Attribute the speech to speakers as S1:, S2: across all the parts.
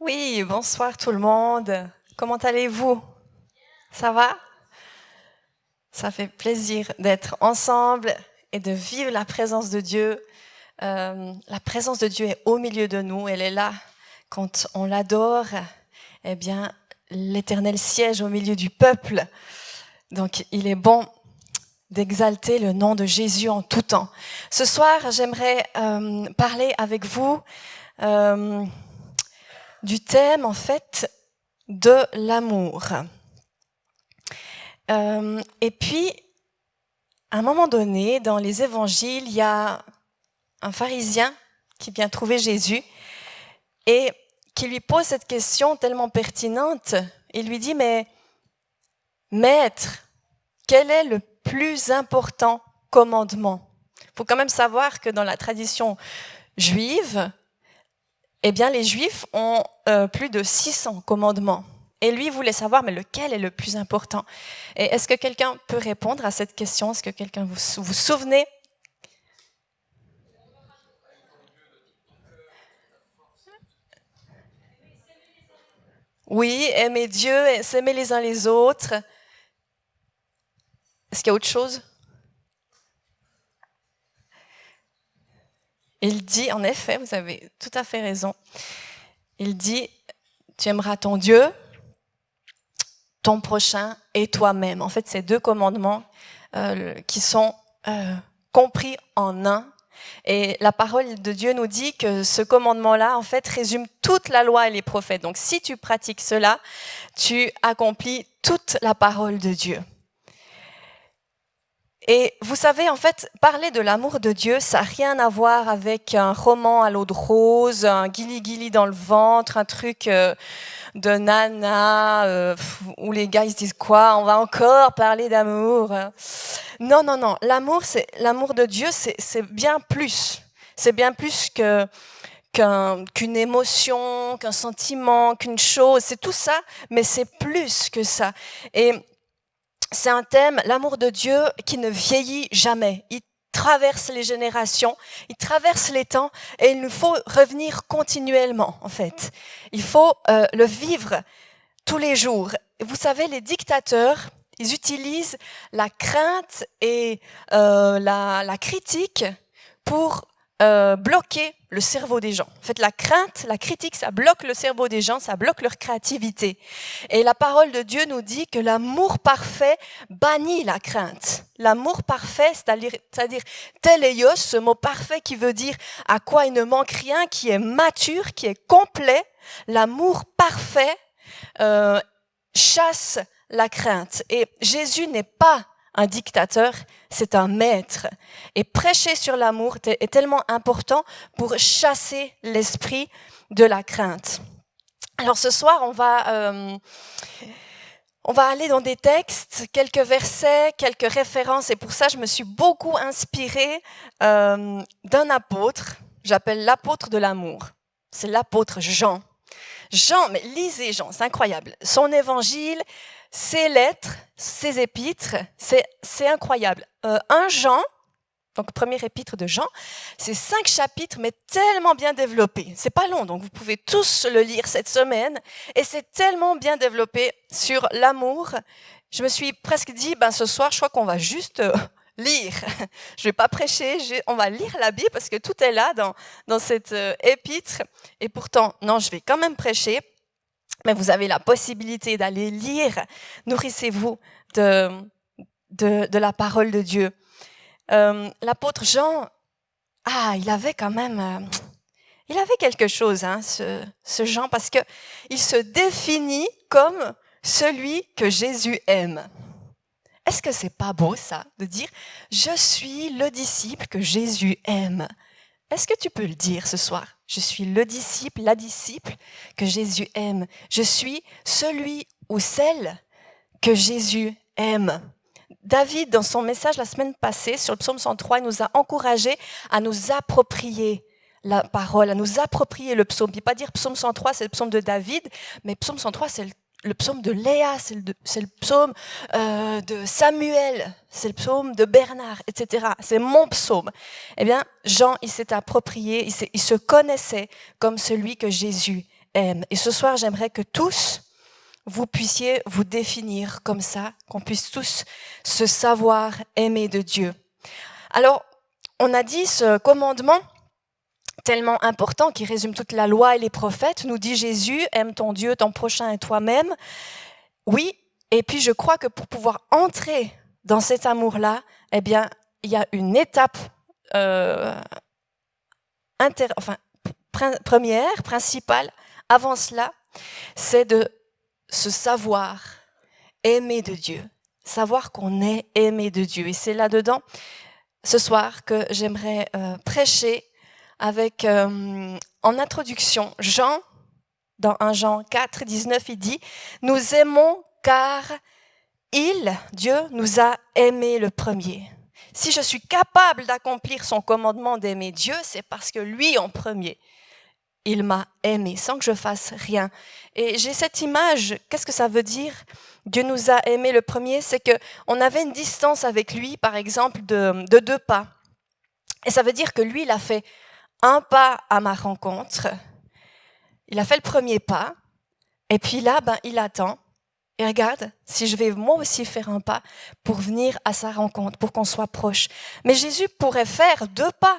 S1: Oui, bonsoir tout le monde. Comment allez-vous? Ça va? Ça fait plaisir d'être ensemble et de vivre la présence de Dieu. La présence de Dieu est au milieu de nous, elle est là. Quand on l'adore, eh bien, l'Éternel siège au milieu du peuple. Donc, il est bon d'exalter le nom de Jésus en tout temps. Ce soir, j'aimerais parler avec vous du thème, en fait, de l'amour. Et puis, à un moment donné, dans les évangiles, il y a un pharisien qui vient trouver Jésus et qui lui pose cette question tellement pertinente. Il lui dit, mais maître, quel est le plus important commandement? Il faut quand même savoir que dans la tradition juive, eh bien, les Juifs ont plus de 600 commandements. Et lui voulait savoir, mais lequel est le plus important? Et est-ce que quelqu'un peut répondre à cette question? Est-ce que quelqu'un vous souvenez? Oui, aimer Dieu, et s'aimer les uns les autres. Est-ce qu'il y a autre chose? Il dit, en effet, vous avez tout à fait raison. Il dit, tu aimeras ton Dieu, ton prochain et toi-même. En fait, c'est deux commandements qui sont compris en un. Et la parole de Dieu nous dit que ce commandement-là, en fait, résume toute la loi et les prophètes. Donc, si tu pratiques cela, tu accomplis toute la parole de Dieu. Et vous savez, en fait, parler de l'amour de Dieu, ça n'a rien à voir avec un roman à l'eau de rose, un guili-guili dans le ventre, un truc de nana, où les gars ils se disent quoi, on va encore parler d'amour. Non, non, non, l'amour de Dieu, c'est bien plus. C'est bien plus qu'une émotion, qu'un sentiment, qu'une chose. C'est tout ça, mais c'est plus que ça. Et c'est un thème, l'amour de Dieu, qui ne vieillit jamais. Il traverse les générations, il traverse les temps et il nous faut revenir continuellement, en fait. Il faut le vivre tous les jours. Vous savez, les dictateurs, ils utilisent la crainte et la critique pour bloquer le cerveau des gens. En fait, la crainte, la critique, ça bloque le cerveau des gens, ça bloque leur créativité. Et la parole de Dieu nous dit que l'amour parfait bannit la crainte. L'amour parfait, c'est-à-dire teleios, ce mot parfait qui veut dire à quoi il ne manque rien, qui est mature, qui est complet. L'amour parfait chasse la crainte. Et Jésus n'est pas un dictateur, c'est un maître. Et prêcher sur l'amour est tellement important pour chasser l'esprit de la crainte. Alors ce soir, on va aller dans des textes, quelques versets, quelques références. Et pour ça, je me suis beaucoup inspirée d'un apôtre. J'appelle l'apôtre de l'amour. C'est l'apôtre Jean. Jean, mais lisez Jean, c'est incroyable. Son évangile, ses lettres, ses épîtres, c'est incroyable. 1 Jean, donc premier épître de Jean, c'est 5 chapitres, mais tellement bien développés. C'est pas long, donc vous pouvez tous le lire cette semaine. Et c'est tellement bien développé sur l'amour. Je me suis presque dit, ce soir, je crois qu'on va juste lire. Je vais pas prêcher, on va lire la Bible parce que tout est là dans cette épître. Et pourtant, non, je vais quand même prêcher. Mais vous avez la possibilité d'aller lire. Nourrissez-vous de la parole de Dieu. L'apôtre Jean, il avait quand même, il avait quelque chose, ce Jean, parce que il se définit comme celui que Jésus aime. Est-ce que c'est pas beau ça, de dire « Je suis le disciple que Jésus aime ». Est-ce que tu peux le dire ce soir? Je suis le disciple, la disciple que Jésus aime. Je suis celui ou celle que Jésus aime. David, dans son message la semaine passée sur le psaume 103, il nous a encouragés à nous approprier la parole, à nous approprier le psaume. Il ne peut pas dire psaume 103, c'est le psaume de David, mais psaume 103, c'est le psaume de Léa, c'est le psaume de Samuel, c'est le psaume de Bernard, etc. C'est mon psaume. Eh bien, Jean, il s'est approprié, il se connaissait comme celui que Jésus aime. Et ce soir, j'aimerais que tous, vous puissiez vous définir comme ça, qu'on puisse tous se savoir aimer de Dieu. Alors, on a dit ce commandement tellement important qui résume toute la loi et les prophètes, nous dit Jésus, aime ton Dieu, ton prochain et toi-même. Oui, et puis je crois que pour pouvoir entrer dans cet amour-là, eh bien, il y a une étape première, principale, avant cela, c'est de se savoir aimer de Dieu, savoir qu'on est aimé de Dieu. Et c'est là-dedans, ce soir, que j'aimerais prêcher avec, en introduction, Jean, dans 1 Jean 4, 19, il dit « Nous aimons car Dieu, nous a aimés le premier. » Si je suis capable d'accomplir son commandement d'aimer Dieu, c'est parce que lui, en premier, il m'a aimé sans que je fasse rien. Et j'ai cette image, qu'est-ce que ça veut dire ? Dieu nous a aimés le premier, c'est qu'on avait une distance avec lui, par exemple, de 2 pas. Et ça veut dire que lui, il a fait un pas à ma rencontre, il a fait le premier pas, et puis là, il attend. Et regarde, si je vais moi aussi faire un pas pour venir à sa rencontre, pour qu'on soit proche. Mais Jésus pourrait faire 2 pas.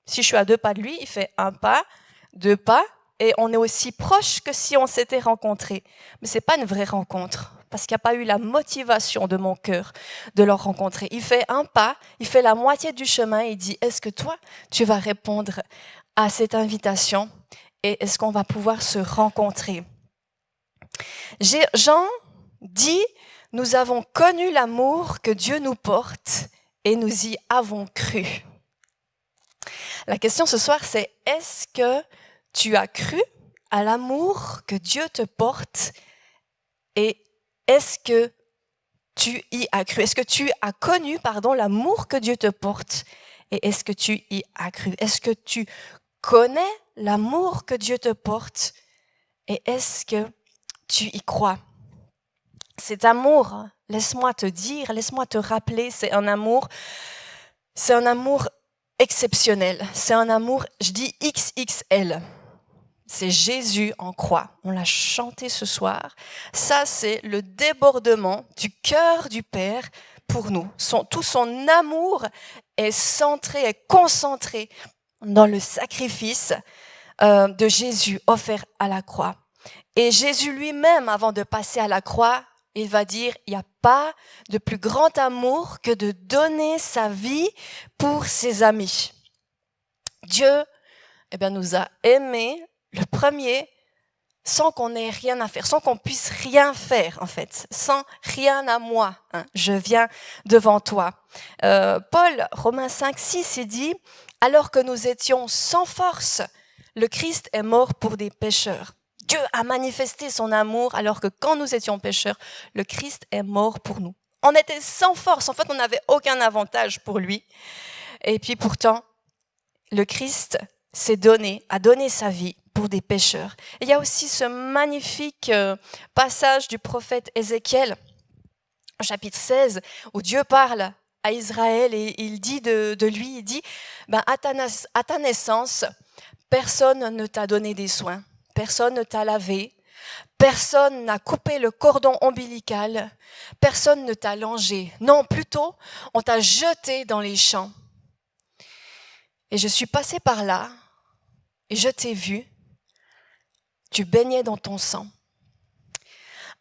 S1: Si je suis à 2 pas de lui, il fait un pas, 2 pas, et on est aussi proche que si on s'était rencontrés. Mais c'est pas une vraie rencontre, parce qu'il n'y a pas eu la motivation de mon cœur de leur rencontrer. Il fait un pas, il fait la moitié du chemin, et il dit, est-ce que toi, tu vas répondre à cette invitation, et est-ce qu'on va pouvoir se rencontrer ? Jean dit, nous avons connu l'amour que Dieu nous porte et nous y avons cru. La question ce soir, c'est est-ce que tu as cru à l'amour que Dieu te porte et est-ce que tu y as cru? Est-ce que tu as connu, l'amour que Dieu te porte et est-ce que tu y as cru? Est-ce que tu connais l'amour que Dieu te porte et est-ce que tu y crois? Cet amour, laisse-moi te dire, laisse-moi te rappeler, c'est un amour exceptionnel. C'est un amour, je dis XXL. C'est Jésus en croix. On l'a chanté ce soir. Ça, c'est le débordement du cœur du Père pour nous. Tout son amour est centré, est concentré dans le sacrifice de Jésus offert à la croix. Et Jésus lui-même, avant de passer à la croix, il va dire, il n'y a pas de plus grand amour que de donner sa vie pour ses amis. Dieu nous a aimés le premier sans qu'on ait rien à faire, sans qu'on puisse rien faire en fait, sans rien à moi. Je viens devant toi. Paul, Romains 5, 6, il dit, alors que nous étions sans force, le Christ est mort pour des pécheurs. Dieu a manifesté son amour alors que quand nous étions pécheurs, le Christ est mort pour nous. On était sans force, en fait on n'avait aucun avantage pour lui. Et puis pourtant, le Christ a donné sa vie pour des pécheurs. Et il y a aussi ce magnifique passage du prophète Ézéchiel, au chapitre 16, où Dieu parle à Israël et il dit de lui, il dit, à ta naissance, personne ne t'a donné des soins. Personne ne t'a lavé, personne n'a coupé le cordon ombilical, personne ne t'a langé. Non, plutôt, on t'a jeté dans les champs. Et je suis passée par là, et je t'ai vu, tu baignais dans ton sang.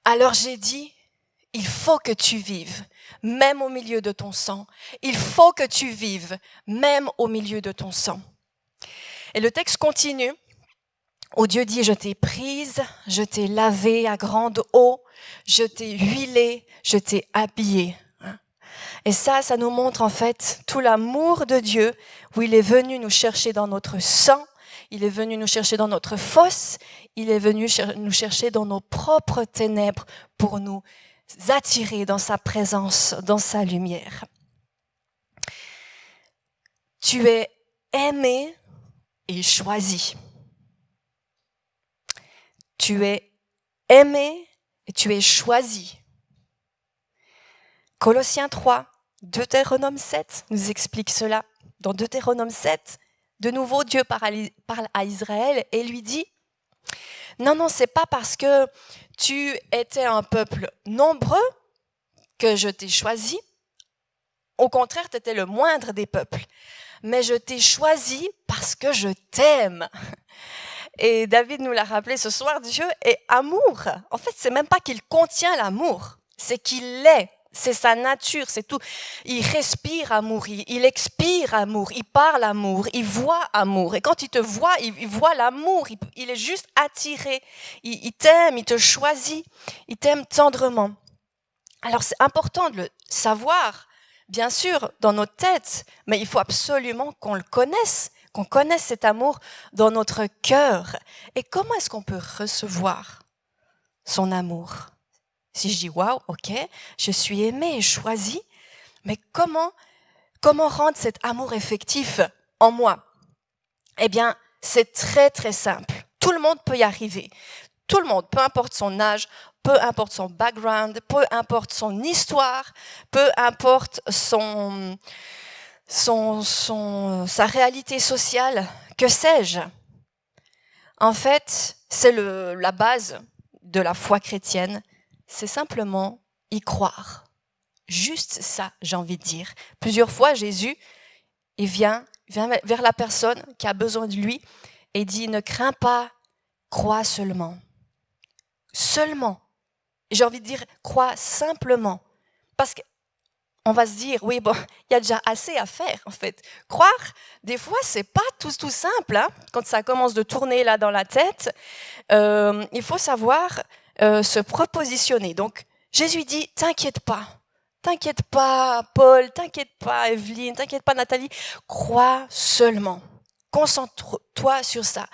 S1: Alors j'ai dit, il faut que tu vives, même au milieu de ton sang. Il faut que tu vives, même au milieu de ton sang. Et le texte continue. Où Dieu dit, je t'ai prise, je t'ai lavée à grande eau, je t'ai huilée, je t'ai habillée. Et ça nous montre en fait tout l'amour de Dieu, où il est venu nous chercher dans notre sang, il est venu nous chercher dans notre fosse, il est venu nous chercher dans nos propres ténèbres pour nous attirer dans sa présence, dans sa lumière. Tu es aimé et choisi. Tu es aimé et tu es choisi. Colossiens 3, Deutéronome 7 nous explique cela. Dans Deutéronome 7, de nouveau Dieu parle à Israël et lui dit « Non, non, c'est pas parce que tu étais un peuple nombreux que je t'ai choisi. Au contraire, tu étais le moindre des peuples. Mais je t'ai choisi parce que je t'aime. Et David nous l'a rappelé ce soir, Dieu est amour. En fait, c'est même pas qu'il contient l'amour, c'est qu'il l'est. C'est sa nature, c'est tout. Il respire amour, il expire amour, il parle amour, il voit amour. Et quand il te voit, il voit l'amour, il est juste attiré. Il t'aime, il te choisit, il t'aime tendrement. Alors c'est important de le savoir, bien sûr, dans notre tête, mais il faut absolument qu'on le connaisse, qu'on connaisse cet amour dans notre cœur. Et comment est-ce qu'on peut recevoir son amour? Si je dis waouh, ok, je suis aimé et choisi, mais comment rendre cet amour effectif en moi? Eh bien, c'est très très simple. Tout le monde peut y arriver. Tout le monde, peu importe son âge, peu importe son background, peu importe son histoire, peu importe sa réalité sociale, que sais-je? En fait, c'est la base de la foi chrétienne, c'est simplement y croire. Juste ça, j'ai envie de dire. Plusieurs fois, Jésus, il vient vers la personne qui a besoin de lui et dit, ne crains pas, crois seulement. Seulement. J'ai envie de dire, crois simplement. Parce qu'on va se dire, oui, bon, il y a déjà assez à faire, en fait. Croire, des fois, c'est pas tout simple. Hein. Quand ça commence de tourner là dans la tête, il faut savoir se propositionner. Donc, Jésus dit, t'inquiète pas, Paul, t'inquiète pas, Evelyne, t'inquiète pas, Nathalie, crois seulement. Concentre-toi sur ça.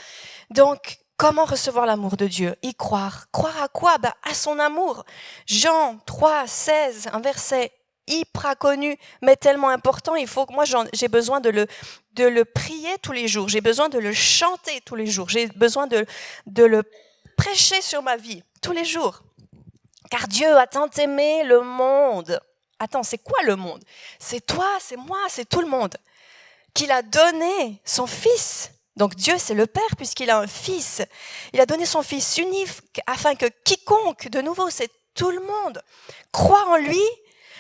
S1: Donc, comment recevoir l'amour de Dieu? Y croire. Croire à quoi? À son amour. Jean 3, 16, un verset hyper connu, mais tellement important. Il faut que moi, j'ai besoin de le prier tous les jours. J'ai besoin de le chanter tous les jours. J'ai besoin de le prêcher sur ma vie tous les jours. Car Dieu a tant aimé le monde. Attends, c'est quoi le monde? C'est toi, c'est moi, c'est tout le monde. Qu'il a donné son Fils. Donc Dieu, c'est le Père puisqu'il a un Fils. Il a donné son Fils unique afin que quiconque, de nouveau, c'est tout le monde, croit en lui,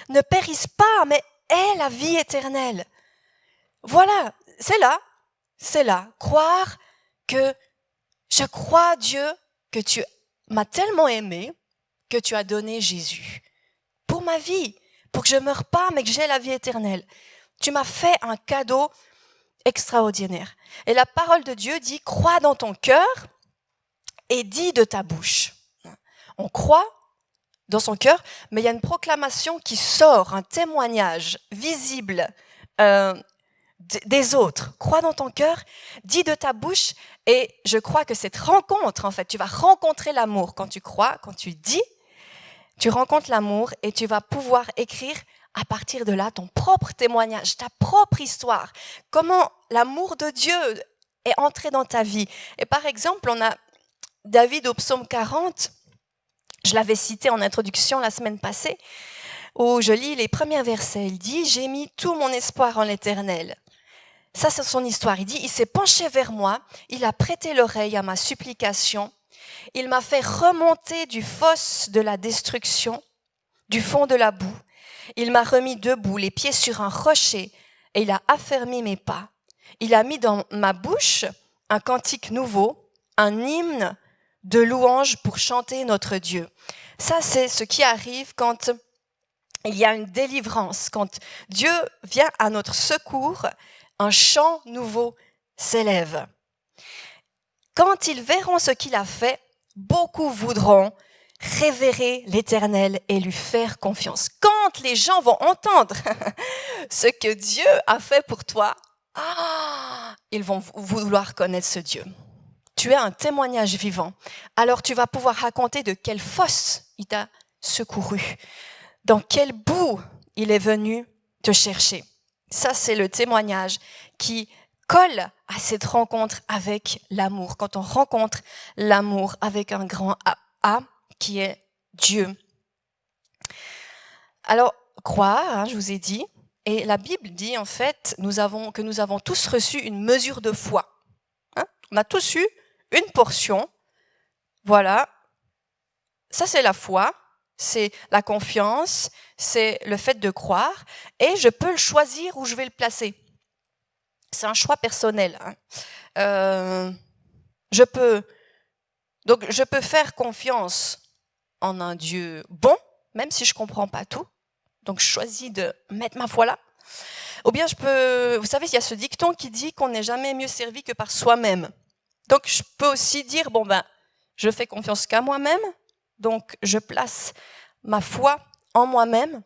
S1: ne périsse pas, mais ait la vie éternelle. Voilà, c'est là. Croire que je crois, Dieu, que tu m'as tellement aimé que tu as donné Jésus pour ma vie, pour que je ne meure pas, mais que j'ai la vie éternelle. Tu m'as fait un cadeau extraordinaire. Et la parole de Dieu dit, crois dans ton cœur et dis de ta bouche. On croit dans son cœur, mais il y a une proclamation qui sort, un témoignage visible des autres. Crois dans ton cœur, dis de ta bouche, et je crois que cette rencontre, en fait, tu vas rencontrer l'amour quand tu crois, quand tu dis, tu rencontres l'amour et tu vas pouvoir écrire à partir de là ton propre témoignage, ta propre histoire. Comment l'amour de Dieu est entré dans ta vie. Et par exemple, on a David au psaume 40, je l'avais cité en introduction la semaine passée, où je lis les premiers versets. Il dit « J'ai mis tout mon espoir en l'Éternel ». Ça, c'est son histoire. Il dit « Il s'est penché vers moi, il a prêté l'oreille à ma supplication, il m'a fait remonter du fosse de la destruction, du fond de la boue. Il m'a remis debout, les pieds sur un rocher, et il a affermi mes pas. Il a mis dans ma bouche un cantique nouveau, un hymne de louange pour chanter notre Dieu. » Ça, c'est ce qui arrive quand il y a une délivrance, quand Dieu vient à notre secours, un chant nouveau s'élève. Quand ils verront ce qu'il a fait, beaucoup voudront révérer l'Éternel et lui faire confiance. Quand les gens vont entendre ce que Dieu a fait pour toi, ils vont vouloir connaître ce Dieu. Tu es un témoignage vivant. Alors tu vas pouvoir raconter de quelle fosse il t'a secouru, dans quel bout il est venu te chercher. Ça, c'est le témoignage qui colle à cette rencontre avec l'amour. Quand on rencontre l'amour avec un grand A, qui est Dieu. Alors, croire, je vous ai dit, et la Bible dit en fait que nous avons tous reçu une mesure de foi. On a tous eu une portion Voilà, ça c'est la foi, c'est la confiance, c'est le fait de croire, et je peux le choisir où je vais le placer. C'est un choix personnel. Je peux faire confiance en un Dieu bon, même si je comprends pas tout. Donc je choisis de mettre ma foi là. Ou bien vous savez, il y a ce dicton qui dit qu'on n'est jamais mieux servi que par soi-même. Donc je peux aussi dire, je fais confiance qu'à moi-même, donc je place ma foi en moi-même,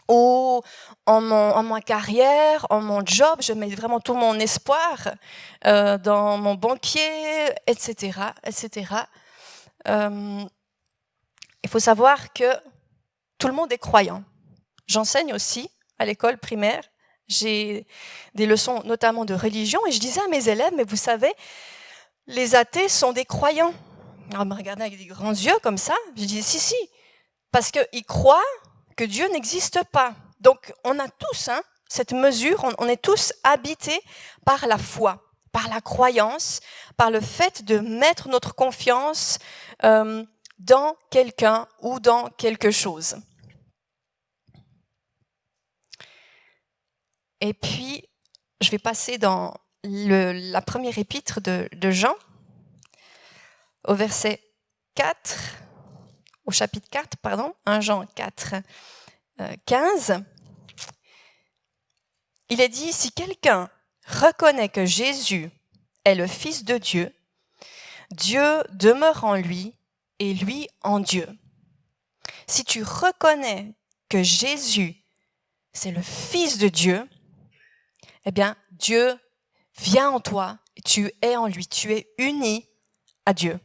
S1: ou en ma carrière, en mon job, je mets vraiment tout mon espoir dans mon banquier, etc., etc. Il faut savoir que tout le monde est croyant. J'enseigne aussi à l'école primaire. J'ai des leçons notamment de religion et je disais à mes élèves, mais vous savez, les athées sont des croyants. Alors, ils me regardaient avec des grands yeux comme ça. Je dis si, parce qu'ils croient que Dieu n'existe pas. Donc, on a tous cette mesure, on est tous habités par la foi, par la croyance, par le fait de mettre notre confiance dans quelqu'un ou dans quelque chose. Et puis, je vais passer dans la première épître de Jean, au chapitre 4, 1 Jean 4, 15. Il est dit, si quelqu'un reconnaît que Jésus est le Fils de Dieu, Dieu demeure en lui et lui en Dieu. Si tu reconnais que Jésus, c'est le Fils de Dieu, eh bien, Dieu vient en toi, tu es en lui, tu es uni à Dieu.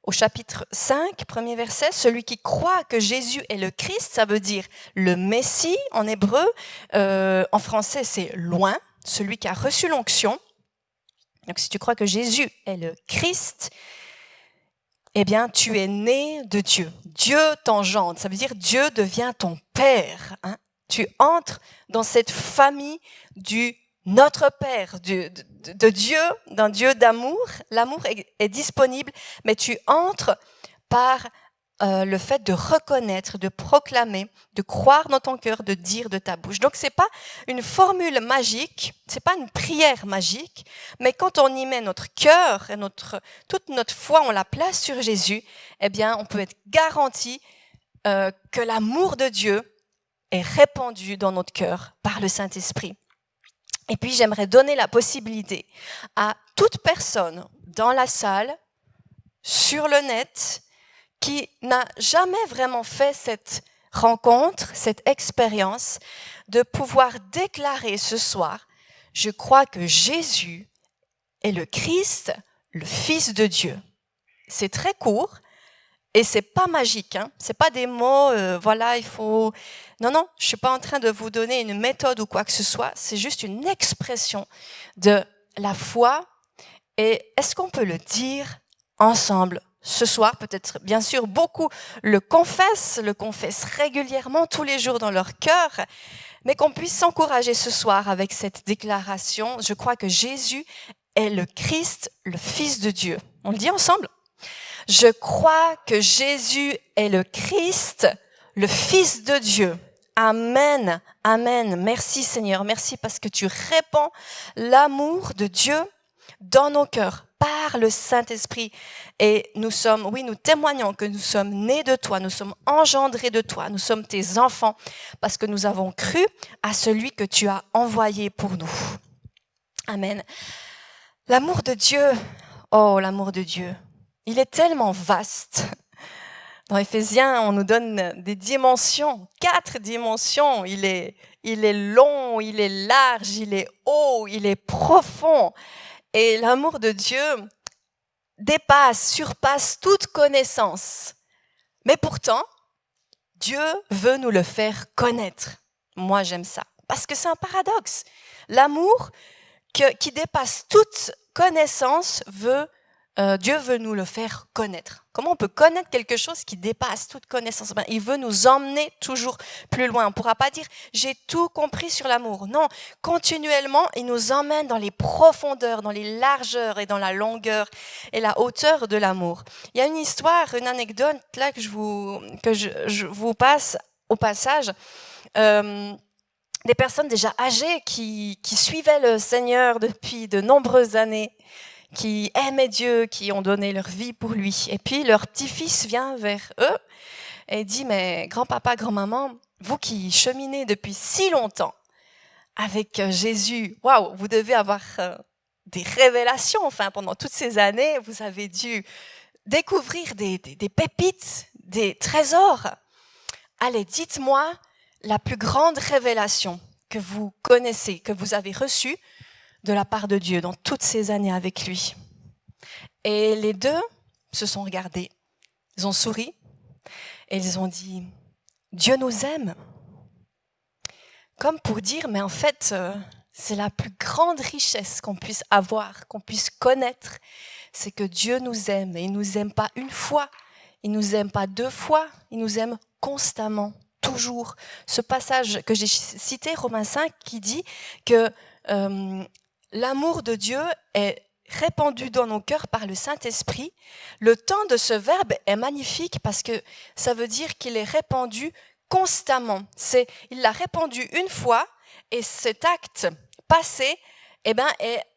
S1: Au chapitre 5, premier verset, celui qui croit que Jésus est le Christ, ça veut dire le Messie en hébreu, en français c'est loin, celui qui a reçu l'onction. Donc si tu crois que Jésus est le Christ, eh bien tu es né de Dieu. Dieu t'engendre, ça veut dire Dieu devient ton Père. Tu entres dans cette famille du notre Père, de Dieu, d'un Dieu d'amour. L'amour est disponible, mais tu entres par le fait de reconnaître, de proclamer, de croire dans ton cœur, de dire de ta bouche. Donc c'est pas une formule magique, c'est pas une prière magique, mais quand on y met notre cœur et toute notre foi, on la place sur Jésus, eh bien on peut être garanti que l'amour de Dieu est répandu dans notre cœur par le Saint-Esprit. Et puis, j'aimerais donner la possibilité à toute personne dans la salle, sur le net, qui n'a jamais vraiment fait cette rencontre, cette expérience, de pouvoir déclarer ce soir, je crois que Jésus est le Christ, le Fils de Dieu. C'est très court. Et c'est pas magique, c'est pas des mots, il faut... Non, je suis pas en train de vous donner une méthode ou quoi que ce soit, c'est juste une expression de la foi. Et est-ce qu'on peut le dire ensemble ce soir? Peut-être, bien sûr, beaucoup le confessent régulièrement tous les jours dans leur cœur, mais qu'on puisse s'encourager ce soir avec cette déclaration. Je crois que Jésus est le Christ, le Fils de Dieu. On le dit ensemble? Je crois que Jésus est le Christ, le Fils de Dieu. Amen, amen. Merci Seigneur, merci parce que tu répands l'amour de Dieu dans nos cœurs par le Saint-Esprit. Et nous témoignons que nous sommes nés de toi, nous sommes engendrés de toi, nous sommes tes enfants parce que nous avons cru à celui que tu as envoyé pour nous. Amen. L'amour de Dieu, oh l'amour de Dieu. Il est tellement vaste. Dans Éphésiens, on nous donne des dimensions, 4 dimensions. Il est long, il est large, il est haut, il est profond. Et l'amour de Dieu surpasse toute connaissance. Mais pourtant, Dieu veut nous le faire connaître. Moi, j'aime ça. Parce que c'est un paradoxe. L'amour qui dépasse toute connaissance veut Dieu veut nous le faire connaître. Comment on peut connaître quelque chose qui dépasse toute connaissance? Il veut nous emmener toujours plus loin. On ne pourra pas dire « j'ai tout compris sur l'amour ». Non, continuellement, il nous emmène dans les profondeurs, dans les largeurs et dans la longueur et la hauteur de l'amour. Il y a une histoire, une anecdote là que je vous passe au passage. Des personnes déjà âgées qui suivaient le Seigneur depuis de nombreuses années, qui aimaient Dieu, qui ont donné leur vie pour lui. Et puis leur petit-fils vient vers eux et dit « Mais grand-papa, grand-maman, vous qui cheminez depuis si longtemps avec Jésus, waouh, vous devez avoir des révélations. Enfin, pendant toutes ces années, vous avez dû découvrir des pépites, des trésors. Allez, dites-moi la plus grande révélation que vous connaissez, que vous avez reçue de la part de Dieu dans toutes ces années avec lui. » Et les deux se sont regardés, ils ont souri et ils ont dit « Dieu nous aime ». Comme pour dire, mais en fait, c'est la plus grande richesse qu'on puisse avoir, qu'on puisse connaître, c'est que Dieu nous aime. Et il ne nous aime pas une fois, il ne nous aime pas deux fois, il nous aime constamment, toujours. Ce passage que j'ai cité, Romains 5, qui dit que l'amour de Dieu est répandu dans nos cœurs par le Saint-Esprit. Le temps de ce verbe est magnifique parce que ça veut dire qu'il est répandu constamment. Il l'a répandu une fois et cet acte passé est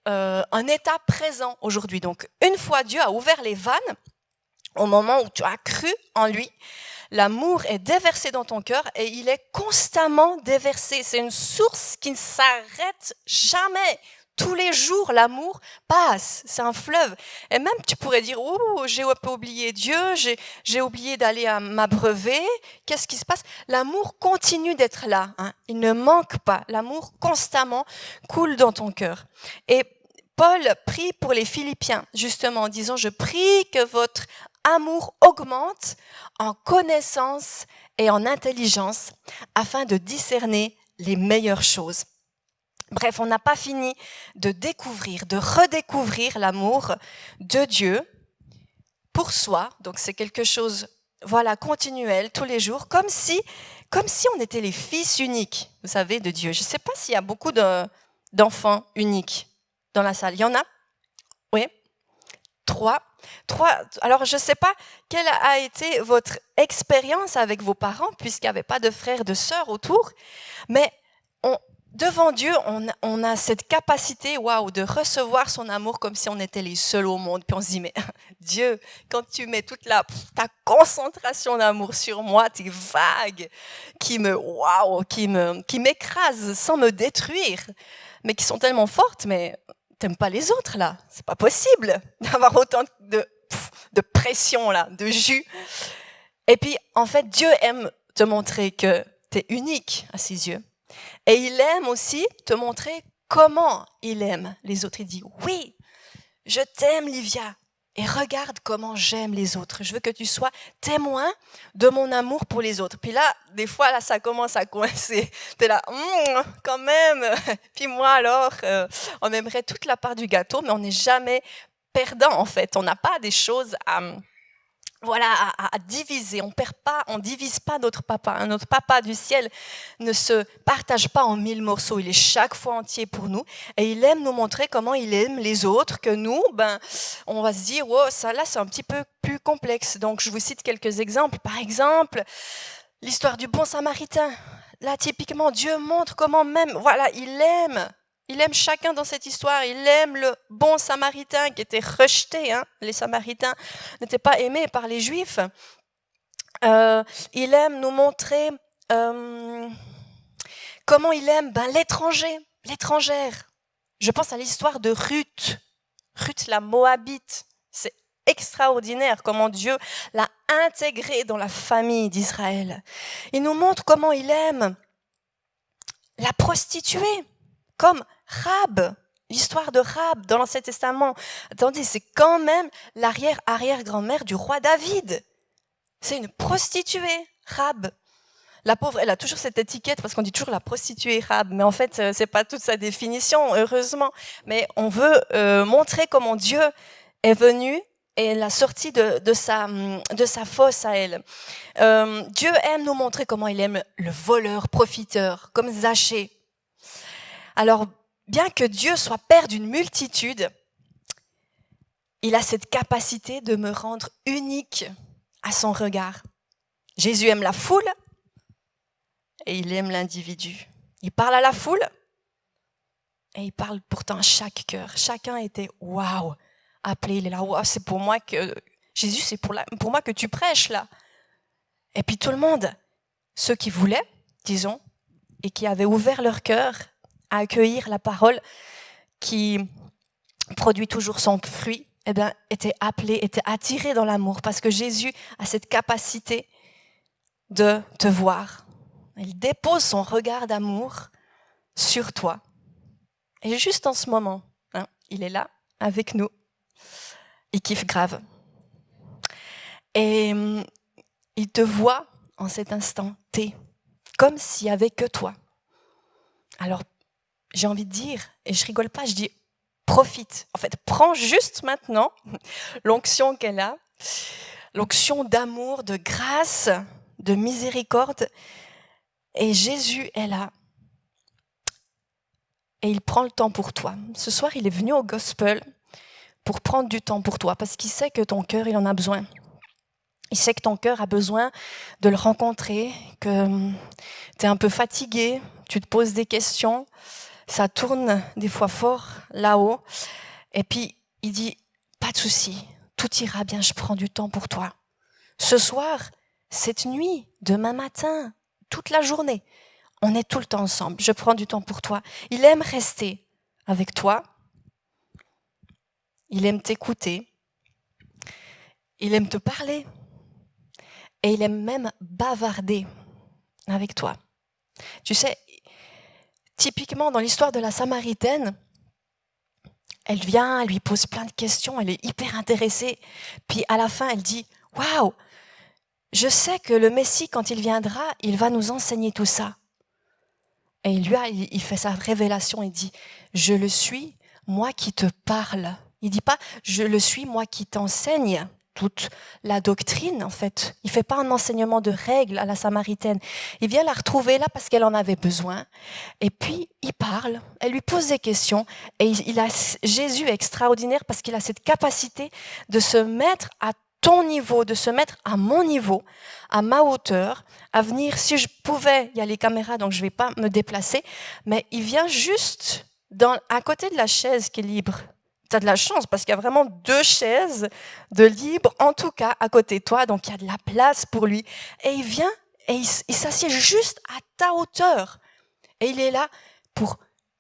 S1: un état présent aujourd'hui. Donc une fois Dieu a ouvert les vannes, au moment où tu as cru en lui, l'amour est déversé dans ton cœur et il est constamment déversé. C'est une source qui ne s'arrête jamais. Tous les jours, l'amour passe. C'est un fleuve. Et même, tu pourrais dire, oh, j'ai un peu oublié Dieu, j'ai oublié d'aller m'abreuver. Qu'est-ce qui se passe? L'amour continue d'être là. Hein. Il ne manque pas. L'amour constamment coule dans ton cœur. Et Paul prie pour les Philippiens, justement, en disant, je prie que votre amour augmente en connaissance et en intelligence afin de discerner les meilleures choses. Bref, on n'a pas fini de découvrir, de redécouvrir l'amour de Dieu pour soi. Donc c'est quelque chose, continuel, tous les jours, comme si on était les fils uniques, vous savez, de Dieu. Je ne sais pas s'il y a beaucoup d'enfants uniques dans la salle. Il y en a? Oui. Trois. Alors, je ne sais pas quelle a été votre expérience avec vos parents, puisqu'il n'y avait pas de frères, de sœurs autour, mais devant Dieu, on a cette capacité, de recevoir son amour comme si on était les seuls au monde. Puis on se dit, mais Dieu, quand tu mets toute ta concentration d'amour sur moi, tes vagues qui m'écrasent sans me détruire, mais qui sont tellement fortes, mais t'aimes pas les autres là. C'est pas possible d'avoir autant de pression là, de jus. Et puis, en fait, Dieu aime te montrer que t'es unique à ses yeux. Et il aime aussi te montrer comment il aime les autres. Il dit, oui, je t'aime Livia et regarde comment j'aime les autres. Je veux que tu sois témoin de mon amour pour les autres. Puis là, des fois, là, ça commence à coincer. T'es là, quand même. Puis moi alors, on aimerait toute la part du gâteau, mais on n'est jamais perdant en fait. On n'a pas des choses à diviser. On divise pas notre papa. Notre papa du ciel ne se partage pas en 1000 morceaux. Il est chaque fois entier pour nous. Et il aime nous montrer comment il aime les autres, que nous, on va se dire, ça là, c'est un petit peu plus complexe. Donc, je vous cite quelques exemples. Par exemple, l'histoire du bon samaritain. Là, typiquement, Dieu montre comment même, il aime chacun dans cette histoire. Il aime le bon samaritain qui était rejeté. Hein. Les samaritains n'étaient pas aimés par les juifs. Il aime nous montrer comment il aime l'étranger, l'étrangère. Je pense à l'histoire de Ruth la Moabite. C'est extraordinaire comment Dieu l'a intégrée dans la famille d'Israël. Il nous montre comment il aime la prostituée, comme Rahab, l'histoire de Rahab dans l'Ancien Testament. Attendez, c'est quand même l'arrière-arrière-grand-mère du roi David. C'est une prostituée, Rahab. La pauvre, elle a toujours cette étiquette parce qu'on dit toujours la prostituée Rahab, mais en fait, c'est pas toute sa définition, heureusement. Mais on veut montrer comment Dieu est venu et la sortie de sa fosse à elle. Dieu aime nous montrer comment il aime le voleur, profiteur, comme Zachée. Alors, bien que Dieu soit père d'une multitude, il a cette capacité de me rendre unique à son regard. Jésus aime la foule et il aime l'individu. Il parle à la foule et il parle pourtant à chaque cœur. Chacun était waouh, appelé. Il est là, waouh, c'est pour moi que Jésus, c'est pour moi que tu prêches là. Et puis tout le monde, ceux qui voulaient, disons, et qui avaient ouvert leur cœur à accueillir la parole qui produit toujours son fruit, eh bien, étaient appelés, étaient attirés dans l'amour parce que Jésus a cette capacité de te voir. Il dépose son regard d'amour sur toi. Et juste en ce moment, il est là avec nous. Il kiffe grave. Et il te voit en cet instant T, comme s'il n'y avait que toi. Alors, j'ai envie de dire, et je rigole pas, je dis profite. En fait, prends juste maintenant l'onction qu'elle a, l'onction d'amour, de grâce, de miséricorde. Et Jésus est là. Et il prend le temps pour toi. Ce soir, il est venu au gospel pour prendre du temps pour toi, parce qu'il sait que ton cœur, il en a besoin. Il sait que ton cœur a besoin de le rencontrer, que tu es un peu fatigué, tu te poses des questions, ça tourne des fois fort là-haut. Et puis, il dit, pas de souci, tout ira bien, je prends du temps pour toi. Ce soir, cette nuit, demain matin, toute la journée, on est tout le temps ensemble, je prends du temps pour toi. Il aime rester avec toi, il aime t'écouter, il aime te parler et il aime même bavarder avec toi. Tu sais, typiquement dans l'histoire de la Samaritaine, elle vient, elle lui pose plein de questions, elle est hyper intéressée. Puis à la fin, elle dit « Waouh, je sais que le Messie, quand il viendra, il va nous enseigner tout ça. » Et il fait sa révélation, il dit « Je le suis, moi qui te parle. » Il dit pas « Je le suis, moi qui t'enseigne. » Toute la doctrine, en fait. Il fait pas un enseignement de règles à la Samaritaine. Il vient la retrouver là parce qu'elle en avait besoin. Et puis, il parle, elle lui pose des questions. Et Jésus est extraordinaire parce qu'il a cette capacité de se mettre à ton niveau, de se mettre à mon niveau, à ma hauteur, à venir, si je pouvais, il y a les caméras, donc je ne vais pas me déplacer, mais il vient juste à côté de la chaise qui est libre. Tu as de la chance parce qu'il y a vraiment 2 chaises de libre, en tout cas à côté de toi, donc il y a de la place pour lui. Et il vient et il s'assied juste à ta hauteur. Et il est là pour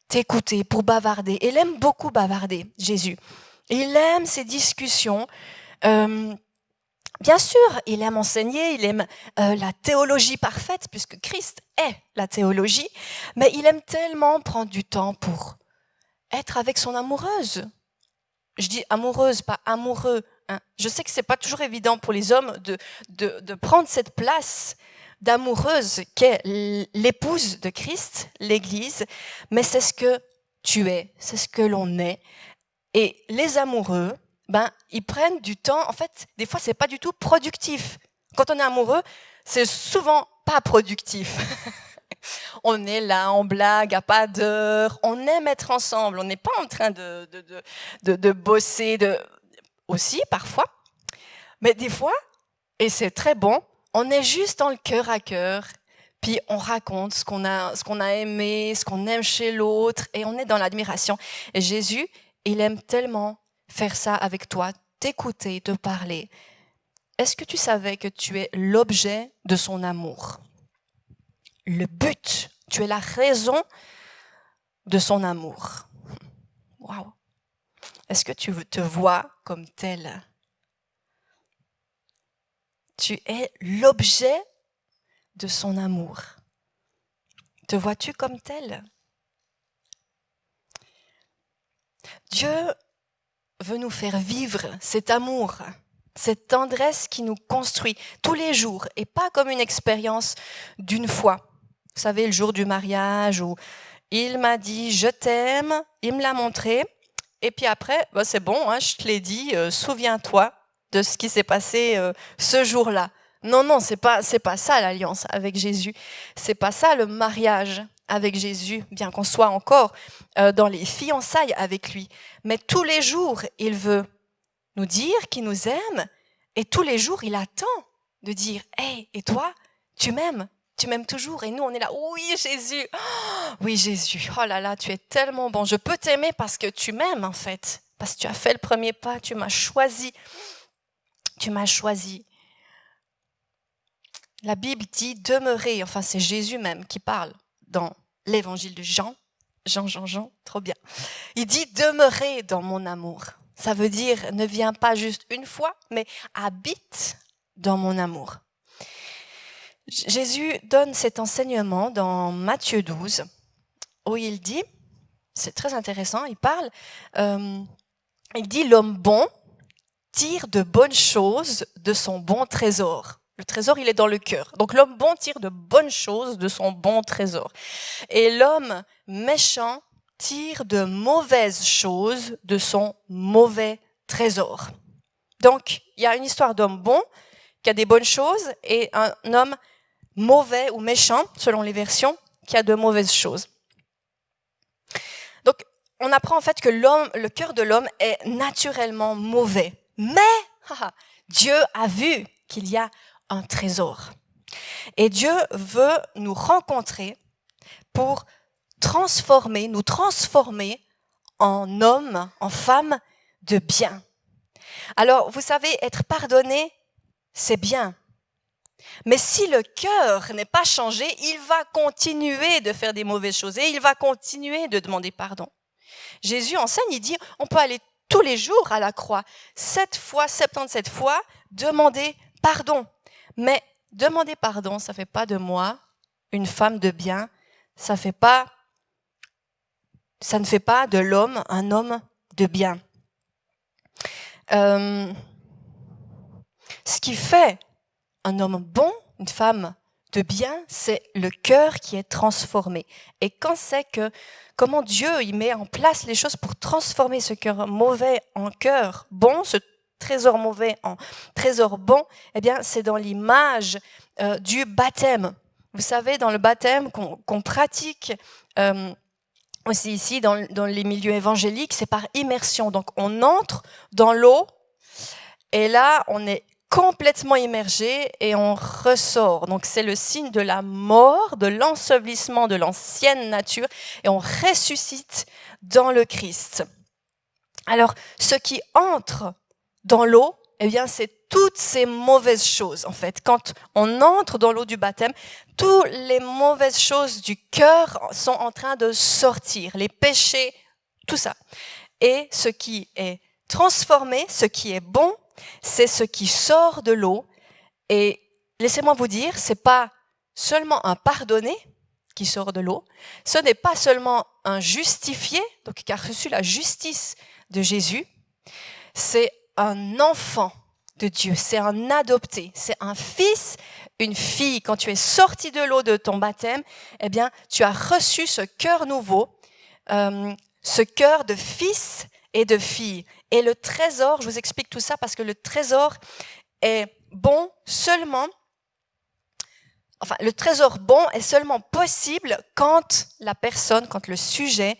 S1: t'écouter, pour bavarder. Et il aime beaucoup bavarder, Jésus. Et il aime ces discussions. Bien sûr, il aime enseigner, il aime la théologie parfaite, puisque Christ est la théologie, mais il aime tellement prendre du temps pour être avec son amoureuse. Je dis amoureuse, pas amoureux. Hein. Je sais que c'est pas toujours évident pour les hommes de prendre cette place d'amoureuse qu'est l'épouse de Christ, l'Église, mais c'est ce que tu es, c'est ce que l'on est. Et les amoureux, ils prennent du temps. En fait, des fois, c'est pas du tout productif. Quand on est amoureux, c'est souvent pas productif. On est là, on blague à pas d'heure, on aime être ensemble, on n'est pas en train de bosser, aussi parfois, mais des fois, et c'est très bon, on est juste dans le cœur à cœur, puis on raconte ce qu'on a aimé, ce qu'on aime chez l'autre, et on est dans l'admiration. Et Jésus, il aime tellement faire ça avec toi, t'écouter, te parler. Est-ce que tu savais que tu es l'objet de son amour ? Le but, tu es la raison de son amour. Waouh! Est-ce que tu te vois comme tel? Tu es l'objet de son amour. Te vois-tu comme tel? Dieu veut nous faire vivre cet amour, cette tendresse qui nous construit tous les jours et pas comme une expérience d'une fois. Vous savez, le jour du mariage où il m'a dit « je t'aime », il me l'a montré, et puis après, c'est bon, je te l'ai dit, souviens-toi, de ce qui s'est passé ce jour-là. Non, non, c'est pas ça l'alliance avec Jésus. C'est pas ça le mariage avec Jésus, bien qu'on soit encore dans les fiançailles avec lui. Mais tous les jours, il veut nous dire qu'il nous aime et tous les jours, il attend de dire « Hey, et toi, tu m'aimes ? Tu m'aimes toujours ?» Et nous, on est là « Oui, Jésus, oh, oui, Jésus, oh là là, tu es tellement bon. Je peux t'aimer parce que tu m'aimes en fait, parce que tu as fait le premier pas, tu m'as choisi. Tu m'as choisi. » La Bible dit « demeurer », enfin c'est Jésus même qui parle dans l'évangile de Jean, trop bien. Il dit « demeurer dans mon amour ». Ça veut dire ne viens pas juste une fois, mais habite dans mon amour. Jésus donne cet enseignement dans Matthieu 12, où il dit, c'est très intéressant, il parle, il dit « l'homme bon tire de bonnes choses de son bon trésor ». Le trésor, il est dans le cœur. Donc l'homme bon tire de bonnes choses de son bon trésor. Et l'homme méchant tire de mauvaises choses de son mauvais trésor. Donc, il y a une histoire d'homme bon qui a des bonnes choses et un homme mauvais ou méchant, selon les versions, qui a de mauvaises choses. Donc, on apprend en fait que le cœur de l'homme est naturellement mauvais. Mais Dieu a vu qu'il y a un trésor. Et Dieu veut nous rencontrer pour nous transformer en hommes, en femmes de bien. Alors, vous savez, être pardonné, c'est bien. Mais si le cœur n'est pas changé, il va continuer de faire des mauvaises choses et il va continuer de demander pardon. Jésus enseigne, il dit, on peut aller tous les jours à la croix, 7 fois, 77 fois, demander pardon. Mais demander pardon, ça ne fait pas de moi une femme de bien, ça ne fait pas de l'homme un homme de bien. Ce qui fait un homme bon, une femme de bien, c'est le cœur qui est transformé. Et quand c'est comment Dieu il met en place les choses pour transformer ce cœur mauvais en cœur bon, ce trésor mauvais en trésor bon, eh bien c'est dans l'image du baptême. Vous savez, dans le baptême qu'on pratique aussi ici dans les milieux évangéliques, c'est par immersion. Donc on entre dans l'eau et là on est complètement immergé et on ressort. Donc c'est le signe de la mort, de l'ensevelissement de l'ancienne nature et on ressuscite dans le Christ. Alors ce qui entre dans l'eau, eh bien c'est toutes ces mauvaises choses en fait. Quand on entre dans l'eau du baptême, toutes les mauvaises choses du cœur sont en train de sortir, les péchés, tout ça. Et ce qui est transformé, ce qui est bon, c'est ce qui sort de l'eau. Et laissez-moi vous dire, c'est pas seulement un pardonné qui sort de l'eau, ce n'est pas seulement un justifié, donc qui a reçu la justice de Jésus, c'est un enfant de Dieu, c'est un adopté, c'est un fils, une fille. Quand tu es sorti de l'eau de ton baptême, eh bien, tu as reçu ce cœur nouveau, ce cœur de fils et de fille. Et le trésor, je vous explique tout ça parce que le trésor est bon seulement, le trésor bon est seulement possible quand la personne, quand le sujet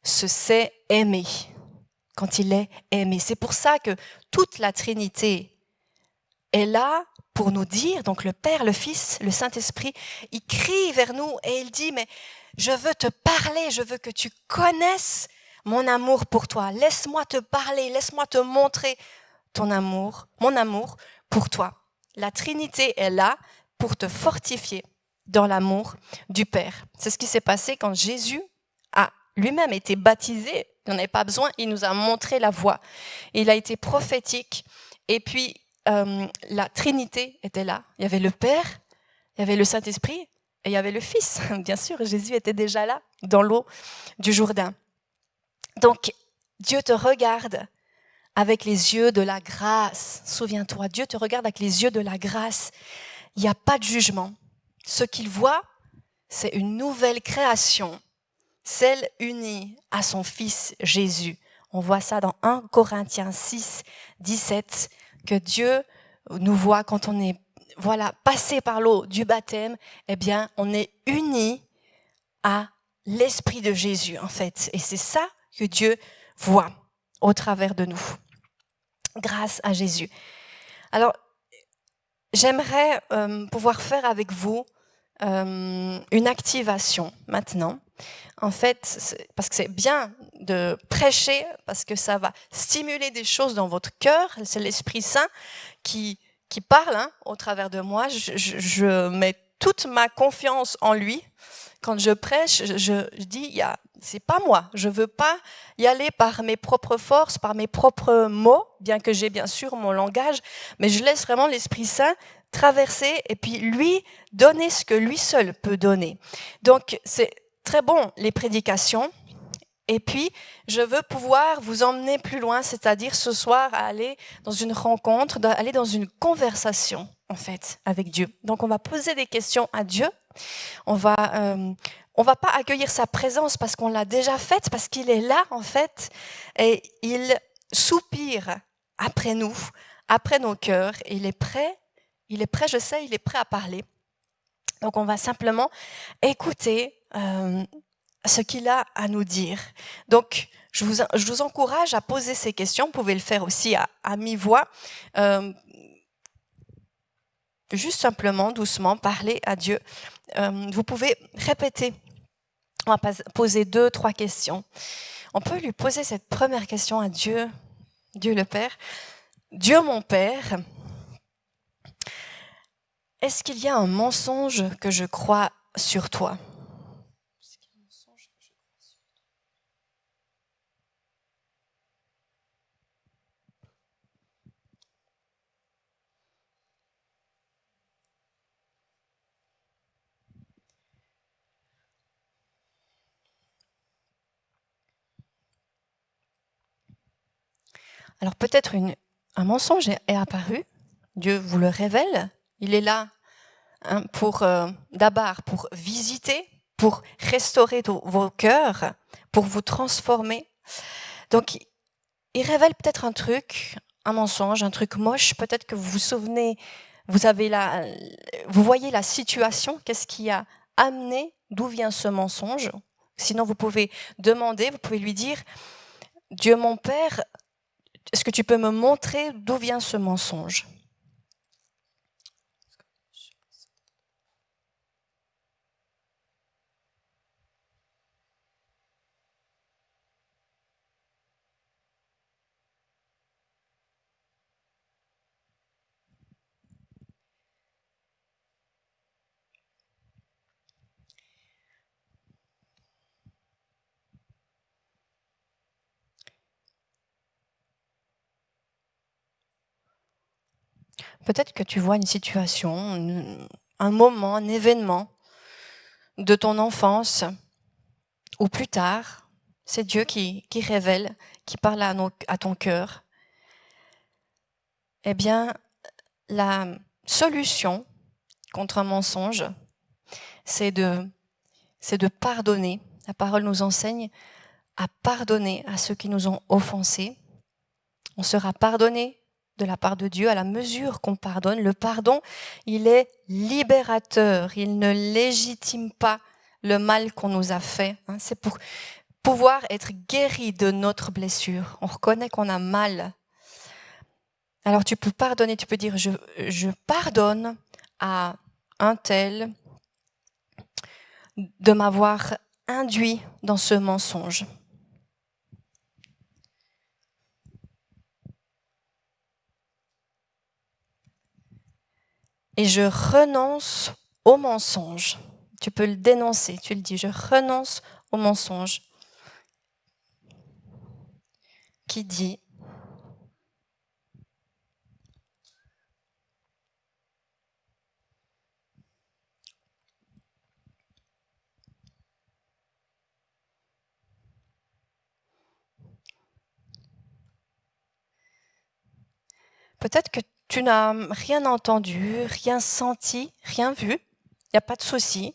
S1: se sait aimer, quand il est aimé. C'est pour ça que toute la Trinité est là pour nous dire, donc le Père, le Fils, le Saint-Esprit, il crie vers nous et il dit, mais je veux te parler, je veux que tu connaisses mon amour pour toi. Laisse-moi te parler, laisse-moi te montrer ton amour, mon amour pour toi. La Trinité est là pour te fortifier dans l'amour du Père. C'est ce qui s'est passé quand Jésus a lui-même été baptisé. Il n'en avait pas besoin, il nous a montré la voie. Il a été prophétique. Et puis, la Trinité était là. Il y avait le Père, il y avait le Saint-Esprit et il y avait le Fils. Bien sûr, Jésus était déjà là, dans l'eau du Jourdain. Donc, Dieu te regarde avec les yeux de la grâce. Souviens-toi, Dieu te regarde avec les yeux de la grâce. Il n'y a pas de jugement. Ce qu'il voit, c'est une nouvelle création, celle unie à son Fils Jésus. On voit ça dans 1 Corinthiens 6, 17. que Dieu nous voit quand on est passé par l'eau du baptême, eh bien, on est unis à l'Esprit de Jésus, en fait. Et c'est ça que Dieu voit au travers de nous, grâce à Jésus. Alors, j'aimerais pouvoir faire avec vous une activation maintenant. En fait, parce que c'est bien de prêcher, parce que ça va stimuler des choses dans votre cœur. C'est l'Esprit Saint qui parle au travers de moi. Je mets toute ma confiance en lui. Quand je prêche, je dis, c'est pas moi. Je veux pas y aller par mes propres forces, par mes propres mots, bien que j'ai bien sûr mon langage, mais je laisse vraiment l'Esprit Saint traverser et puis lui donner ce que lui seul peut donner. Donc, c'est très bon, les prédications. Et puis, je veux pouvoir vous emmener plus loin, c'est-à-dire ce soir à aller dans une rencontre, aller dans une conversation, en fait, avec Dieu. Donc, on va poser des questions à Dieu. On va pas accueillir sa présence parce qu'on l'a déjà faite, parce qu'il est là, en fait, et il soupire après nous, après nos cœurs. Et il est prêt, je sais, il est prêt à parler. Donc, on va simplement écouter ce qu'il a à nous dire. Donc, je vous encourage à poser ces questions. Vous pouvez le faire aussi à mi-voix. Juste simplement, doucement, parler à Dieu. Vous pouvez répéter. On va poser 2, 3 questions. On peut lui poser cette première question à Dieu, Dieu le Père. Dieu mon Père, est-ce qu'il y a un mensonge que je crois sur toi ? Alors peut-être un mensonge est apparu, Dieu vous le révèle, il est là pour d'abord pour visiter, pour restaurer vos cœurs, pour vous transformer. Donc il révèle peut-être un truc, un mensonge, un truc moche, peut-être que vous vous souvenez, vous voyez la situation, qu'est-ce qui a amené, d'où vient ce mensonge. Sinon vous pouvez demander, vous pouvez lui dire, Dieu mon Père, est-ce que tu peux me montrer d'où vient ce mensonge ? Peut-être que tu vois une situation, un moment, un événement de ton enfance ou plus tard. C'est Dieu qui révèle, qui parle à ton cœur. Eh bien, la solution contre un mensonge, c'est de pardonner. La parole nous enseigne à pardonner à ceux qui nous ont offensés. On sera pardonné de la part de Dieu à la mesure qu'on pardonne. Le pardon, il est libérateur. Il ne légitime pas le mal qu'on nous a fait. C'est pour pouvoir être guéri de notre blessure. On reconnaît qu'on a mal. Alors tu peux pardonner, tu peux dire je pardonne à un tel de m'avoir induit dans ce mensonge. Et je renonce au mensonge. Tu peux le dénoncer, tu le dis, je renonce au mensonge qui dit peut-être que tu n'as rien entendu, rien senti, rien vu, il n'y a pas de souci.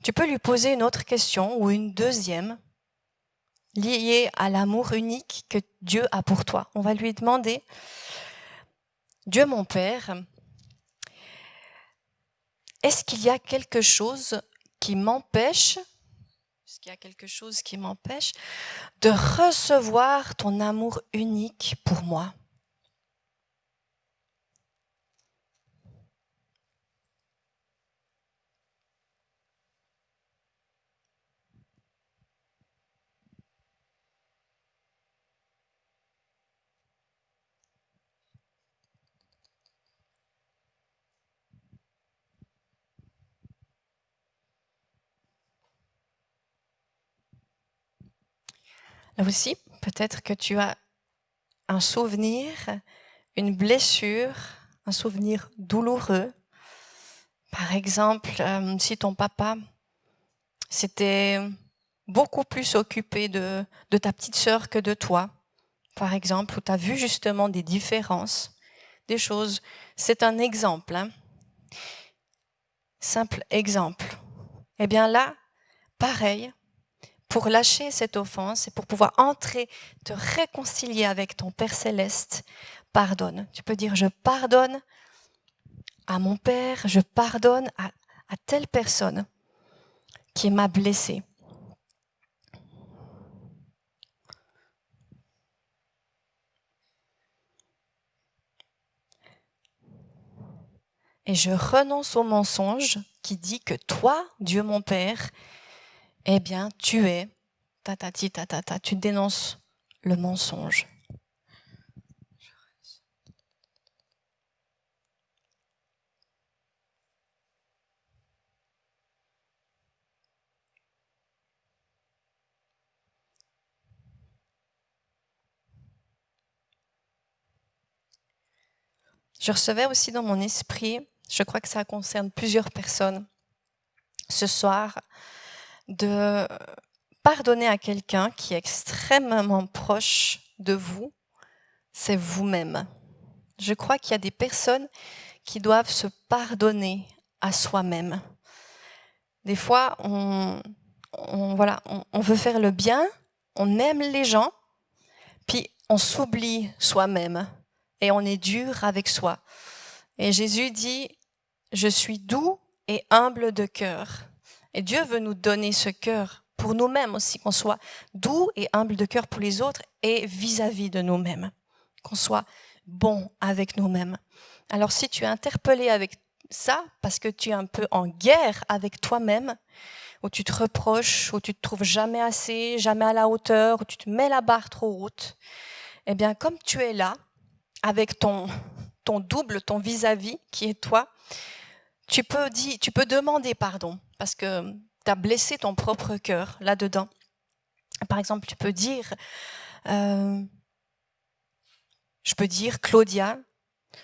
S1: Tu peux lui poser une autre question ou une deuxième liée à l'amour unique que Dieu a pour toi. On va lui demander, Dieu mon Père, est-ce qu'il y a quelque chose qui m'empêche, de recevoir ton amour unique pour moi? Là aussi, peut-être que tu as un souvenir, une blessure, un souvenir douloureux. Par exemple, si ton papa s'était beaucoup plus occupé de ta petite sœur que de toi, par exemple, où tu as vu justement des différences, des choses. C'est un exemple, hein. Simple exemple. Eh bien là, pareil, pour lâcher cette offense et pour pouvoir entrer, te réconcilier avec ton Père céleste, pardonne. Tu peux dire, je pardonne à mon Père, je pardonne à telle personne qui m'a blessé. Et je renonce au mensonge qui dit que toi, Dieu mon Père, eh bien, tu es, tu dénonces le mensonge. Je recevais aussi dans mon esprit, je crois que ça concerne plusieurs personnes, ce soir, de pardonner à quelqu'un qui est extrêmement proche de vous, c'est vous-même. Je crois qu'il y a des personnes qui doivent se pardonner à soi-même. Des fois, on veut faire le bien, on aime les gens, puis on s'oublie soi-même et on est dur avec soi. Et Jésus dit, je suis doux et humble de cœur. Et Dieu veut nous donner ce cœur pour nous-mêmes aussi, qu'on soit doux et humble de cœur pour les autres et vis-à-vis de nous-mêmes, qu'on soit bon avec nous-mêmes. Alors si tu es interpellé avec ça, parce que tu es un peu en guerre avec toi-même, où tu te reproches, où tu te trouves jamais assez, jamais à la hauteur, où tu te mets la barre trop haute, eh bien comme tu es là, avec ton double, ton vis-à-vis qui est toi, tu peux demander pardon parce que tu as blessé ton propre cœur là-dedans. Par exemple, tu peux dire, je peux dire, Claudia,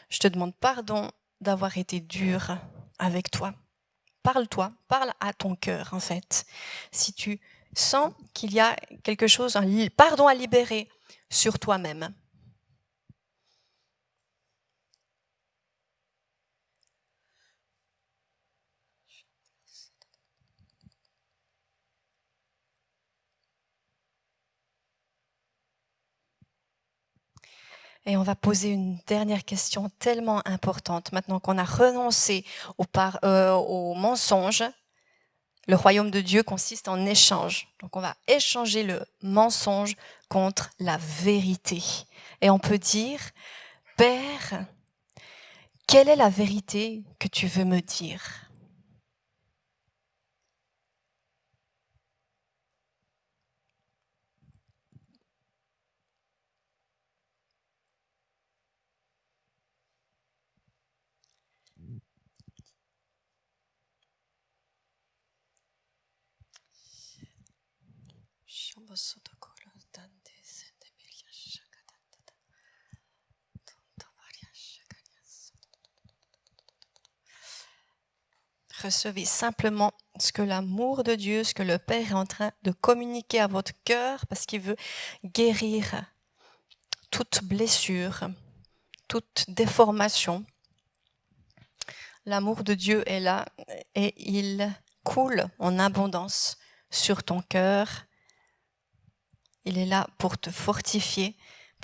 S1: je te demande pardon d'avoir été dure avec toi. Parle-toi, parle à ton cœur en fait. Si tu sens qu'il y a quelque chose, un pardon à libérer sur toi-même. Et on va poser une dernière question tellement importante. Maintenant qu'on a renoncé au mensonge, le royaume de Dieu consiste en échange. Donc on va échanger le mensonge contre la vérité. Et on peut dire, Père, quelle est la vérité que tu veux me dire ? Recevez simplement ce que l'amour de Dieu, ce que le Père est en train de communiquer à votre cœur parce qu'il veut guérir toute blessure, toute déformation. L'amour de Dieu est là et il coule en abondance sur ton cœur. Il est là pour te fortifier,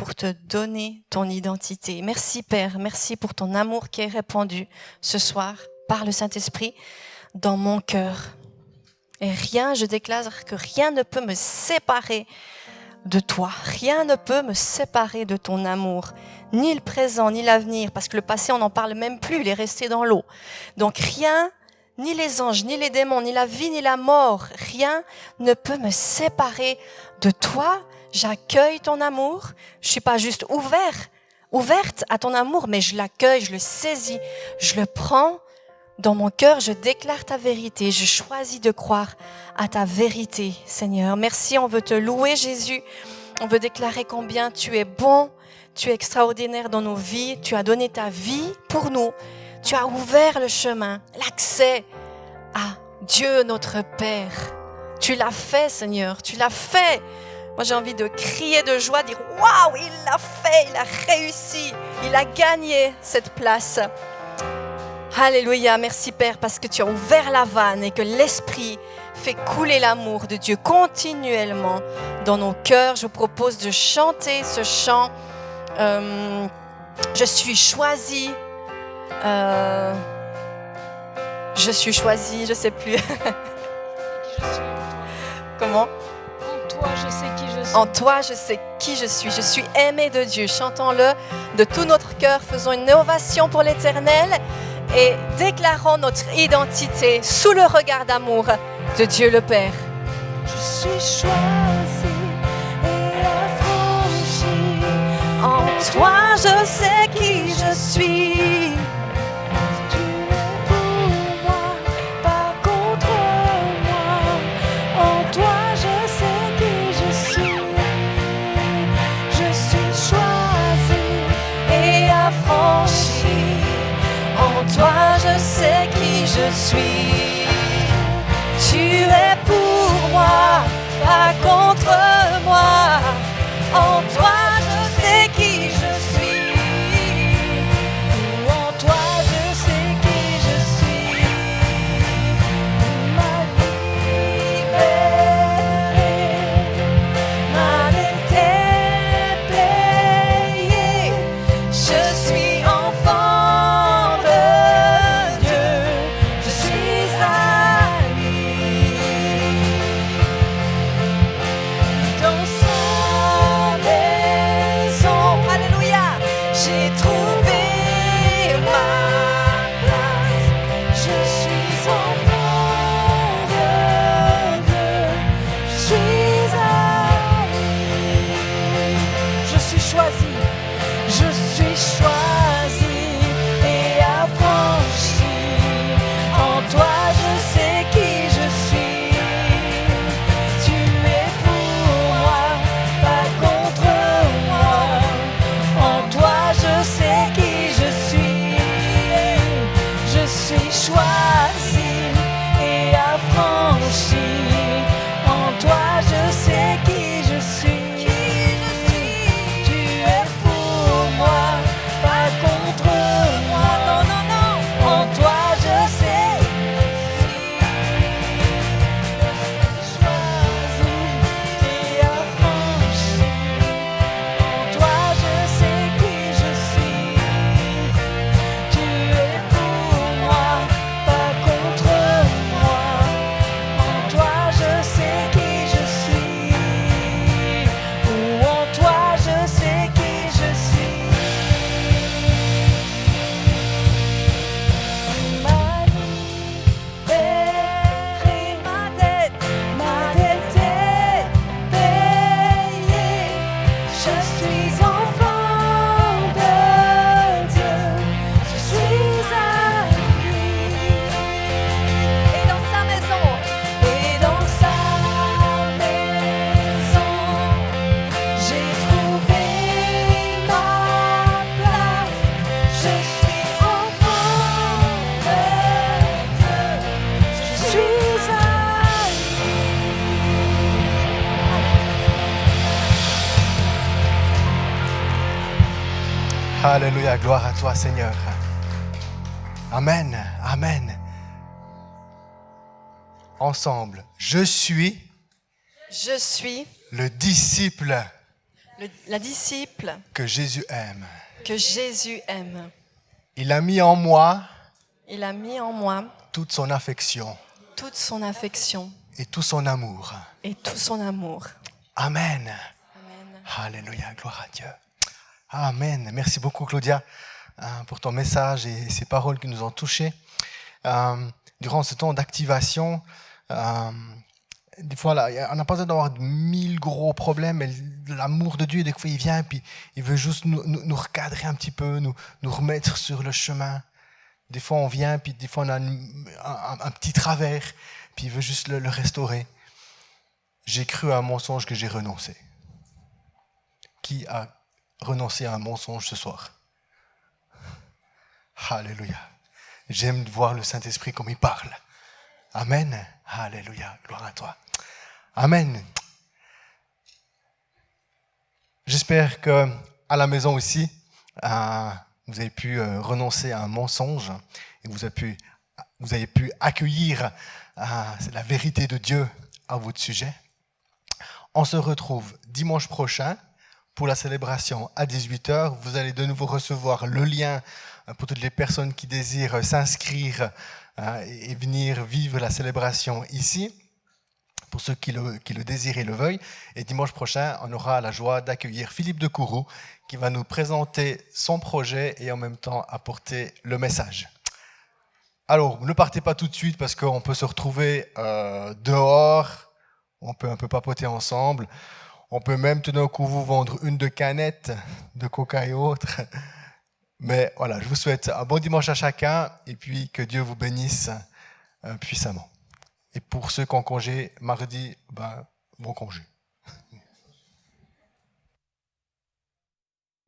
S1: pour te donner ton identité. Merci Père, merci pour ton amour qui est répandu ce soir par le Saint-Esprit dans mon cœur. Et rien, je déclare que rien ne peut me séparer de toi. Rien ne peut me séparer de ton amour, ni le présent, ni l'avenir, parce que le passé, on n'en parle même plus, il est resté dans l'eau. Donc rien, ni les anges, ni les démons, ni la vie, ni la mort, rien ne peut me séparer de toi. J'accueille ton amour. Je suis pas juste ouverte à ton amour, mais je l'accueille, je le saisis, je le prends dans mon cœur, je déclare ta vérité. Je choisis de croire à ta vérité, Seigneur. Merci, on veut te louer, Jésus. On veut déclarer combien tu es bon, tu es extraordinaire dans nos vies. Tu as donné ta vie pour nous. Tu as ouvert le chemin, l'accès à Dieu notre Père. Tu l'as fait, Seigneur, tu l'as fait. Moi, j'ai envie de crier de joie, dire « Waouh, il l'a fait, il a réussi, il a gagné cette place. » Alléluia, merci Père, parce que tu as ouvert la vanne et que l'Esprit fait couler l'amour de Dieu continuellement dans nos cœurs. Je vous propose de chanter ce chant. Je suis choisie. Je suis choisie, je sais plus. Comment?
S2: En toi, je sais qui je suis.
S1: En toi, je sais qui je suis. Je suis aimée de Dieu. Chantons-le de tout notre cœur. Faisons une ovation pour l'Éternel et déclarons notre identité sous le regard d'amour de Dieu le Père.
S2: Je suis choisie et affranchie.
S1: En toi, je sais qui je suis.
S2: Tu es pour moi, pas contre moi. En toi, je sais qui je suis. Je suis choisie
S1: Et affranchi, en toi je sais qui je suis. Tu es pour moi, pas contre moi. En toi je sais qui je suis.
S2: en toi, je sais qui je suis. Ma
S1: Payé. Je suis enfant de Dieu. Je suis à lui. Dans sa maison, alléluia, j'ai trouvé ma place. Je suis enfant de Dieu. Je suis à lui.
S2: Je suis choisie. Je suis choisie et affranchie. En toi, je sais qui je suis. Tu es pour moi, pas contre moi. En toi, je sais qui je suis. Je suis choisie et affranchie. En toi, je sais qui je suis. Tu es pour moi, pas contre moi.
S1: Non, non, non.
S2: En toi, je sais. Choisie et affranchie. En toi, je sais qui je suis. Tu es pour moi, pas contre moi. En toi, je sais qui je suis. En toi, je sais qui je suis. Ma libérée, ma dette est payée. Je suis enfant de Dieu. Je suis à lui.
S1: Et dans sa maison,
S2: Et dans sa maison, j'ai trouvé ma place. Je suis enfant de Dieu. Je suis à lui.
S3: Alléluia, gloire à toi Seigneur. Amen, amen. Ensemble, je suis
S1: je suis
S3: le disciple
S1: la disciple
S3: que Jésus aime.
S1: que Jésus aime.
S3: Il a mis en moi
S1: Il a mis en moi
S3: toute son affection
S1: toute son affection
S3: et tout son amour.
S1: et tout son amour.
S3: Amen.
S1: Amen.
S3: Alléluia, gloire à Dieu. Amen. Merci beaucoup Claudia pour ton message et ces paroles qui nous ont touchés. Durant ce temps d'activation, des fois, là, on n'a pas besoin d'avoir 1000 gros problèmes, mais l'amour de Dieu, des fois, il vient et puis il veut juste nous recadrer un petit peu, nous remettre sur le chemin. Des fois, on vient, puis des fois, on a un petit travers, puis il veut juste le restaurer. J'ai cru à un mensonge que j'ai renoncé. Qui a renoncé à un mensonge ce soir? Alléluia. J'aime voir le Saint-Esprit comme il parle. Amen. Alléluia. Gloire à toi. Amen. J'espère que à la maison aussi, vous avez pu renoncer à un mensonge et vous avez pu accueillir la vérité de Dieu à votre sujet. On se retrouve dimanche prochain pour la célébration à 18h. Vous allez de nouveau recevoir le lien pour toutes les personnes qui désirent s'inscrire et venir vivre la célébration ici, pour ceux qui le désirent et le veuillent. Et dimanche prochain, on aura la joie d'accueillir Philippe de Kourou, qui va nous présenter son projet et en même temps apporter le message. Alors, ne partez pas tout de suite parce qu'on peut se retrouver dehors, on peut un peu papoter ensemble, on peut même tout d'un coup vous vendre une de canettes de coca et autres. Mais voilà, je vous souhaite un bon dimanche à chacun et puis que Dieu vous bénisse puissamment. Et pour ceux qui ont congé mardi, bon congé.